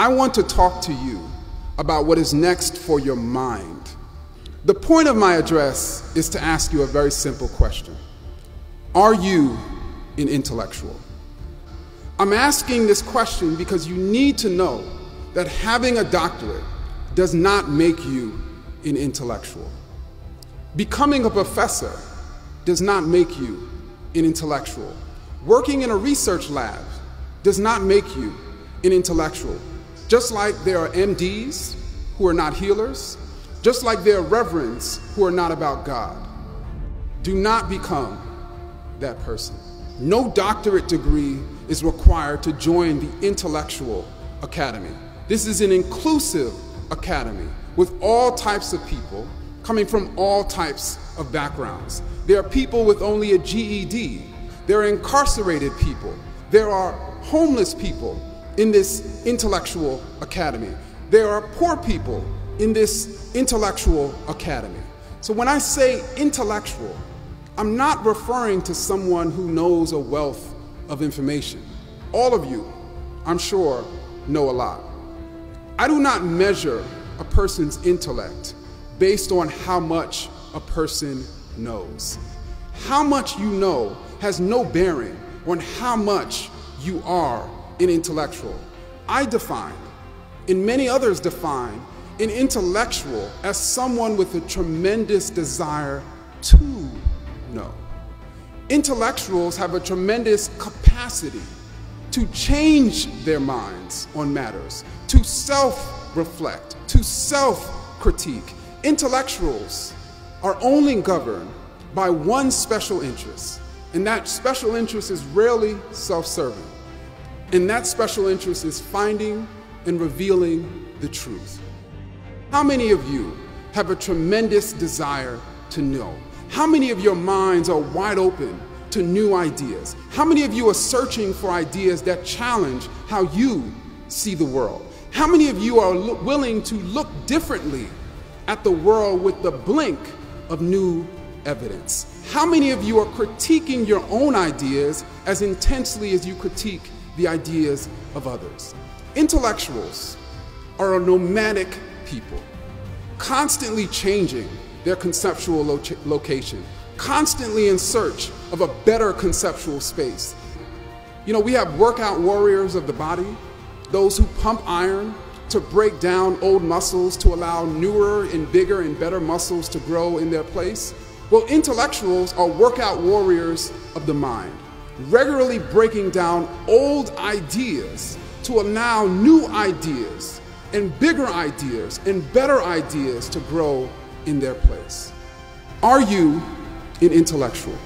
I want to talk to you about what is next for your mind. The point of my address is to ask you a very simple question. Are you an intellectual? I'm asking this question because you need to know that having a doctorate does not make you an intellectual. Becoming a professor does not make you an intellectual. Working in a research lab does not make you an intellectual. Just like there are MDs who are not healers, just like there are reverends who are not about God. Do not become that person. No doctorate degree is required to join the intellectual academy. This is an inclusive academy with all types of people coming from all types of backgrounds. There are people with only a GED. There are incarcerated people. There are homeless people in this intellectual academy. There are poor people in this intellectual academy. So when I say intellectual, I'm not referring to someone who knows a wealth of information. All of you, I'm sure, know a lot. I do not measure a person's intellect based on how much a person knows. How much you know has no bearing on how much you are an intellectual. I define, and many others define, an intellectual as someone with a tremendous desire to know. Intellectuals have a tremendous capacity to change their minds on matters, to self-reflect, to self-critique. Intellectuals are only governed by one special interest, and that special interest is rarely self-serving. And that special interest is finding and revealing the truth. How many of you have a tremendous desire to know? How many of your minds are wide open to new ideas? How many of you are searching for ideas that challenge how you see the world? How many of you are willing to look differently at the world with the blink of new evidence? How many of you are critiquing your own ideas as intensely as you critique the ideas of others? Intellectuals are a nomadic people, constantly changing their conceptual location, constantly in search of a better conceptual space. You know, we have workout warriors of the body, those who pump iron to break down old muscles to allow newer and bigger and better muscles to grow in their place. Well, intellectuals are workout warriors of the mind, regularly breaking down old ideas to allow new ideas and bigger ideas and better ideas to grow in their place. Are you an intellectual?